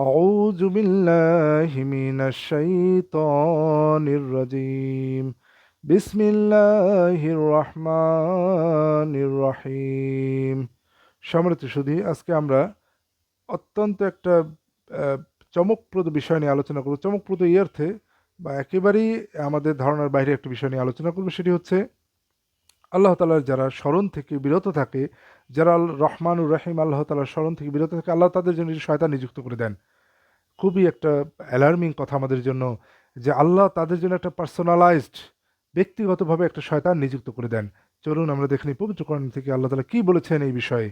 أعوذ بالله من الشيطان الرجيم بسم الله الرحمن الرحيم। সম্মানিত সুধী, আজকে আমরা অত্যন্ত একটা আহ, চমকপ্রদ বিষয় নিয়ে আলোচনা করব। চমকপ্রদ এই অর্থে বা একেবারেই আমাদের ধারণার বাইরে একটা বিষয় নিয়ে আলোচনা করব। সেটি হচ্ছে আল্লাহ তাআলার যারা স্মরণ থেকে বিরত থাকে, যারা রহমানুর রহিম আল্লাহ তাআলার স্মরণ থেকে বিরত থাকে, আল্লাহ তাদের জন্য শয়তান নিযুক্ত করে দেন। খুবই একটা অ্যালার্মিং কথা আমাদের জন্য, যে আল্লাহ তাদের জন্য একটা পার্সোনালাইজড, ব্যক্তিগতভাবে একটা শয়তান নিযুক্ত করে দেন। চলুন আমরা দেখে নিই পবিত্র কোরআন থেকে আল্লাহ তাআলা কি বলেছেন এই বিষয়ে।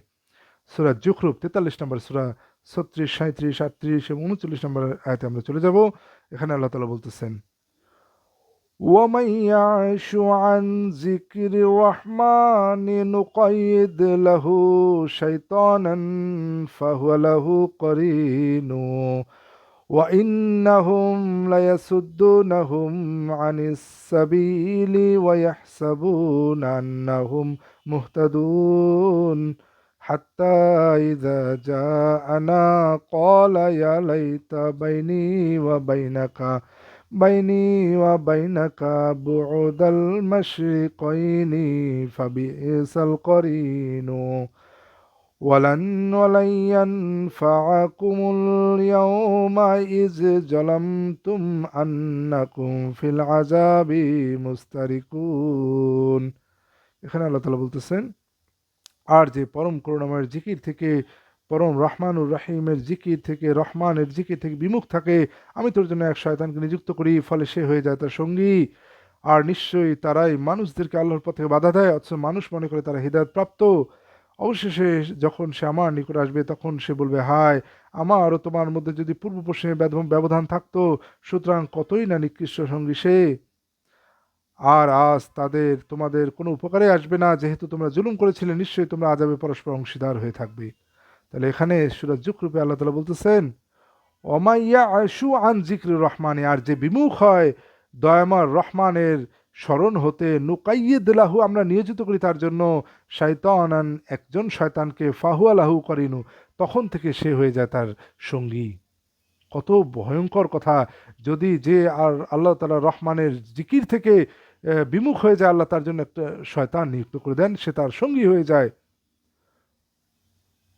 সূরা যুখরুফ 43 নম্বর সূরা 36, 37, 38 এবং 39 নম্বর আয়াতে আমরা চলে যাব। এখানে আল্লাহ তাআলা বলতেছেন, ومن يعش عن ذكر الرحمن نقيد له شيطانا فهو له قرين وإنهم ليصدونهم عن السبيل ويحسبون أنهم مهتدون حتى إذا جاءنا قال يا ليت بيني وبينك بعد المشرقين فبئس القرين ولن ينفعكم اليوم إذ ظلمتم أنكم في العذاب مشتركون। এখানে আল্লাহ তাআলা বলতেছেন, আর যে পরম করুণাময়ের জিকির থেকে, পরম রহমানুর রহিমের জিকির থেকে, রহমানের জিকির থেকে বিমুখ থাকে, আমি তোর জন্য এক শয়তানকে নিযুক্ত করি, ফলে সে হয়ে যায় তার সঙ্গী। আর নিশ্চয়ই তারাই মানুষদেরকে আল্লাহর পথে বাধা দেয়, অথচ মানুষ মনে করে তারা হিদায়াত প্রাপ্ত। অবশেষে যখন সে আমার নিকট আসবে, তখন সে বলবে, হায়, আমার ও তোমার মধ্যে যদি পূর্ব পশ্চিমে ব্যবধান থাকতো, সুতরাং কতই না নিকৃষ্ট সঙ্গী সে। আর আজ তোমাদের কোনো উপকারে আসবে না, যেহেতু তোমরা জুলুম করেছিলে, নিশ্চয়ই তোমরা আযাবে পরস্পর অংশীদার হয়ে থাকবে। তাহলে এখানে সূরা যুখরুফে আল্লাহ তাআলা বলতেছেন, অমাইয়া আশু আন জিক্রির রহমানে, আর যে বিমুখ হয় দয়াময় রহমানের স্মরণ হতে, নুকাইয়িদ লাহু, আমরা নিয়োজিত করি তার জন্য, শাইতানান, একজন শয়তানকে, ফাহুয়া লাহু করিনু, তখন থেকে সে হয়ে যায় তার সঙ্গী। কত ভয়ঙ্কর কথা! যদি যে আর আল্লাহ তাআলা রহমানের জিকির থেকে বিমুখ হয়ে যায়, আল্লাহ তার জন্য একটা শয়তান নিযুক্ত করে দেন, সে তার সঙ্গী হয়ে যায়।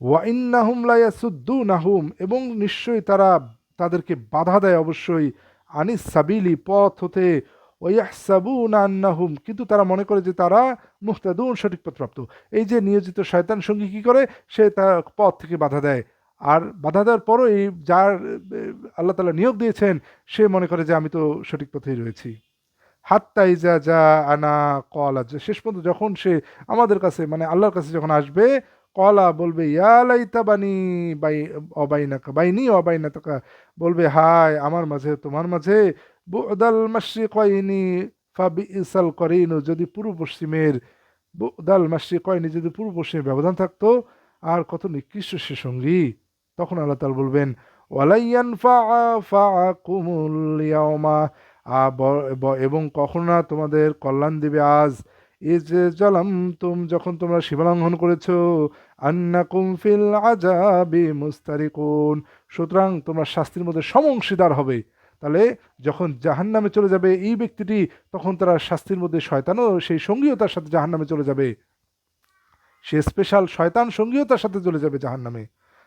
ওয়াইন্নাহুম লায়াসুদ্দুনাহুম, এবং নিশ্চয়ই তারা তাদেরকে বাধা দেয় অবশ্যই, আনিস সাবিলি, পথ হতে, ওয়াহসাবুনা আন্নাহুম, কিন্তু তারা মনে করে যে তারা মুহতাদুন, সঠিক পথপ্রাপ্ত। এই যে নিয়োজিত শয়তান সঙ্গী কি করে, সে তার পথ থেকে বাধা দেয়। আর বাধা দেওয়ার পরও এই যার আল্লাহ তাআলা নিয়োগ দিয়েছেন, সে মনে করে যে আমি তো সঠিক পথেই রয়েছি। হাত্তা ইজা যা আনা কলা, শেষ পর্যন্ত যখন সে আমাদের কাছে, মানে আল্লাহর কাছে যখন আসবে, কলা বলবে, ইয়া লাইতা বানি বাই অবাইনাকা বাইনি অবাইনাকা, বলবে, হায় আমার মাঝে তোমার মাঝে, বুদাল মাশরিকাইনি ফাবিইসাল করিনু, যদি পূর্ব পশ্চিমের, বুদাল মাশরিকাইনি, যদি পূর্ব পশ্চিমের ব্যবধান থাকতো, আর কত নিকৃষ্ট সে সঙ্গী। তখন আল্লাহ তাআলা বলবেন, ওয়ালাইয়ান ফাআকুমুল ইয়াউমা, এবং কখনো না তোমাদের কল্যাণ দিবে আজ, এই যে জলাম তুম, যখন তোমরা সীমালঙ্ঘন করেছো, আন্নাকুম ফিল আযাবি মুস্তারিকুন, সুতরাং তোমরা শাস্তির মধ্যে সমঅংশীদার হবে। তাহলে যখন জাহান্নামে চলে যাবে এই ব্যক্তিটি, তখন তারা শাস্তির মধ্যে, শয়তানও সেই সঙ্গীও তার সাথে জাহান্নামে চলে যাবে, সে স্পেশাল শয়তান সঙ্গীও তার সাথে চলে যাবে জাহান্নামে।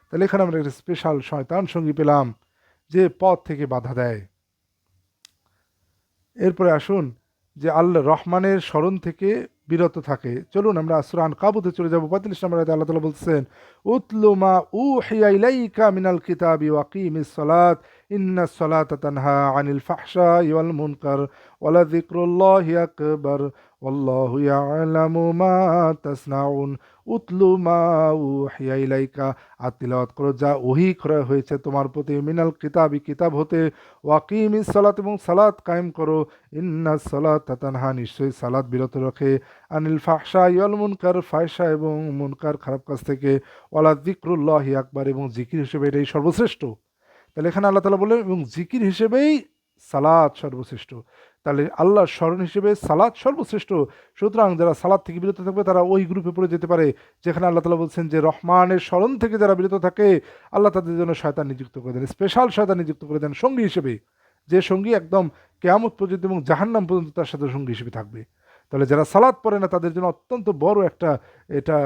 তাহলে এখানে আমরা একটা স্পেশাল শয়তান সঙ্গী পেলাম, যে পথ থেকে বাধা দেয়। এরপরে আসুন, যে আল্লাহ রহমানের স্মরণ থেকে বিরত থাকে। চলুন আমরা সূরা আনকাবুতে চলে যাব। 45 নম্বর আয়াতে আল্লাহ তাআলা বলতেছেন, উতলু মা উহিয়া ইলাইকা মিনাল কিতাবি ওয়াকিমিস সালাত ইন্নাস সালাতা তানহা আনিল ফাহশাই ওয়াল মুনকার ওয়ালাযিকরুল্লাহি আকবার ওয়াল্লাহু ইয়ালামু মা তাসনাউন। উতলু মা উহিয়া ইলাইকা, আর তিলাওয়াত করো যা ওহী করা হয়েছে তোমার প্রতি, মিনাল কিতাবি, কিতাব হতে, ওয়াকিমিস সালাত, এবং সালাত কায়েম করো, ইন্না সালাত তানহা, নিশ্চয়ই সালাত বিরত রাখে, আনিল ফাহশা ওয়াল মুনকার, ফাহশা এবং মুনকার, খারাপ কাজ থেকে, ওয়ালা যিকরুল্লাহি আকবার, এবং জিকির হিসেবে এটাই সর্বশ্রেষ্ঠ। তাহলে এখানে আল্লাহ তাআলা বললেন, এবং জিকির হিসেবেই সালাত সর্বশ্রেষ্ঠ। তাহলে আল্লাহর স্মরণ হিসেবে সালাত সর্বশ্রেষ্ঠ। সুতরাং যারা সালাত থেকে বিরত থাকবে তারা ওই গ্রুপে পড়ে যেতে পারে যেখানে আল্লাহ তাআলা বলছেন যে রহমানের স্মরণ থেকে যারা বিরত থাকে আল্লাহ তাদের জন্য শয়তান নিযুক্ত করে দেন, স্পেশাল শয়তান নিযুক্ত করে দেন সঙ্গী হিসেবে, যে সঙ্গী একদম কিয়ামত পর্যন্ত এবং জাহান্নাম পর্যন্ত তার সাথে সঙ্গী হিসেবে থাকবে। তাহলে যারা সালাত পড়ে না তাদের জন্য অত্যন্ত বড় একটা এটা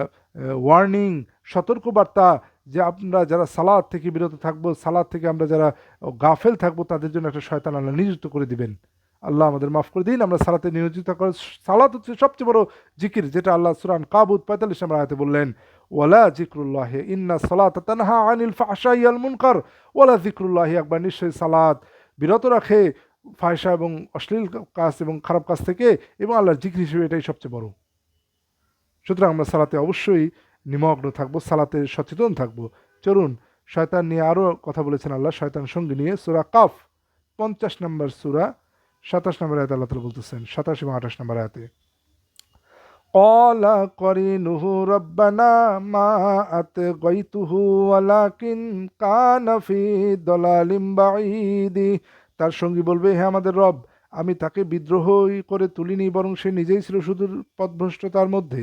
ওয়ার্নিং, সতর্কবার্তা যে আমরা যারা সালাত থেকে বিরত থাকবো, সালাত থেকে আমরা যারা গাফেল থাকবো তাদের জন্য একটা শয়তান আল্লাহ নিযুক্ত করে দিবেন। আল্লাহ আমাদের মাফ করে দিন। আমরা সালাতে নিয়োজিত করে, সালাত হচ্ছে সবচেয়ে বড় জিকির, যেটা আল্লাহ সূরা আনকাবুত 45 নম্বর আয়াতে বললেন, ওয়ালা জিক্রুল্লাহি ইন্না সালাতা তানহা আনিল ফাহশাই ওয়াল মুনকার ওয়ালা জিক্রুল্লাহি আকবার। নিশ্চয়ই সালাত বিরত রাখে ফাহশা এবং অশ্লীল কাজ এবং খারাপ কাজ থেকে, এবং আল্লাহর জিকির হিসেবে এটাই সবচেয়ে বড়। সুতরাং আমরা সালাতে অবশ্যই নিমগ্ন থাকবো, সালাতে সচেতন থাকবো। চলুন, শয়তান নিয়ে আরও কথা বলেছেন আল্লাহ, শয়তান সঙ্গী নিয়ে সূরা কাফ 50 নম্বর সূরা 27 নম্বর আয়াতে আল্লাহ তাআলা বলতেছেন, 27 এবং 28 নম্বর আয়াতে, ক্বালা করিনুহু রব্বানা মা আতগাইতুহু ওয়ালাকিন কানা ফি দালালিম বাঈদ। তার সঙ্গী বলবে, হে আমাদের রব, আমি তাকে বিদ্রোহ করে তুলিনি, বরং সে নিজেই ছিল সুদূর পথভ্রষ্টতার মধ্যে।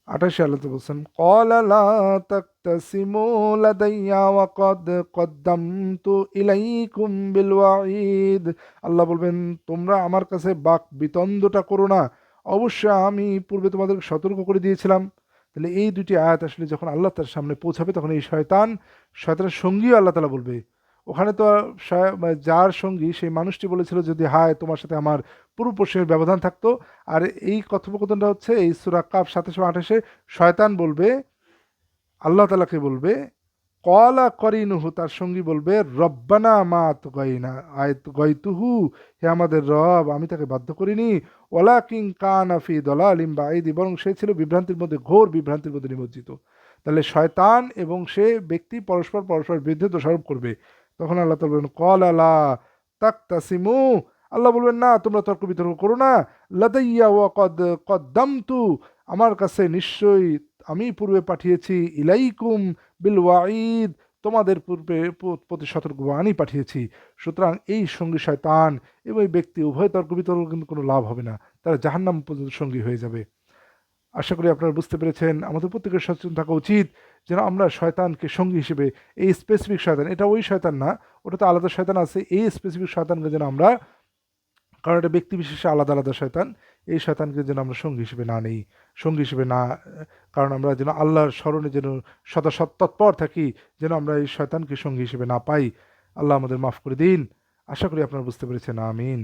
28 আল্লাহ বলছেন, ক্বালা লা তাকতাসিমু লাদাইয়া ওয়া ক্বাদ কদ্দামতু ইলাইকুম বিল ওয়াঈদ। আল্লাহ বলবেন, তোমরা আমার কাছে বাক বিতণ্ডটা করো না, অবশ্যই আমি পূর্বে তোমাদেরকে সতর্ক করে দিয়েছিলাম। তাহলে এই দুটি আয়াত আসলে যখন আল্লাহ তার সামনে পৌঁছাবে তখন এই শয়তানের সঙ্গীও আল্লাহ তাআলা বলবে। ওখানে তো যার সঙ্গী সেই মানুষটি বলেছিল যদি হায় তোমার সাথে আমার পুরো পশ্চিমের ব্যবধান থাকতো। আর এই কথোপকথনটা হচ্ছে এই সূরা কাফ 27 ও 28-এ শয়তান বলবে, আল্লাহ তাআলাকে বলবে, ক্বালা করিনুহু তার সঙ্গী বলবে, রব্বানা মা আতগাইনা আতগাইতুহু, হে আমাদের রব, আমি তাকে বাধ্য করিনি, ওয়ালাকিন কানা ফি দালালিম বাঈদ, বরং সে ছিল বিভ্রান্তির মধ্যে, ঘোর বিভ্রান্তির মধ্যে নিমজ্জিত। তাহলে শয়তান এবং সে ব্যক্তি পরস্পর বিরুদ্ধে দোষারোপ করবে। তখন আল্লাহ তাআলা বলবেন, ক্বালা লা তাকতাসিমু, আল্লাহ বলবেন না তোমরা তর্ক বিতর্ক করো না, লাদাইয়া ওয়া কদ কদ্দামতু, আমার কাছে নিশ্চয়ই আমি পূর্বে পাঠিয়েছি, ইলাইকুম বিল ওয়াঈদ, তোমাদের পূর্বে প্রতি সতর্কবাণী পাঠিয়েছি। সুতরাং এই সঙ্গী শয়তান এবং এই ব্যক্তি উভয় তর্ক বিতর্ক কিন্তু কোনো লাভ হবে না, তারা জাহান্নাম পর্যন্ত সঙ্গী হয়ে যাবে। আশা করি আপনারা বুঝতে পেরেছেন। আমাদের প্রত্যেকের সচেতন থাকা উচিত যেন আমরা শয়তানকে সঙ্গী হিসেবে, এই স্পেসিফিক শয়তান, এটা ওই শয়তান না, ওটা তো আলাদা শয়তান আছে, এই স্পেসিফিক শয়তানকে যেন আমরা, কারণ এটা ব্যক্তি বিশেষে আলাদা আলাদা শয়তান, এই শয়তানকে যেন আমরা সঙ্গী হিসেবে না নেই, সঙ্গী হিসেবে না, কারণ আমরা যেন আল্লাহর স্মরণে যেন সদা তৎপর থাকি, যেন আমরা এই শয়তানকে সঙ্গী হিসেবে না পাই। আল্লাহ আমাদের মাফ করে দিন। আশা করি আপনারা বুঝতে পেরেছেন। আমিন।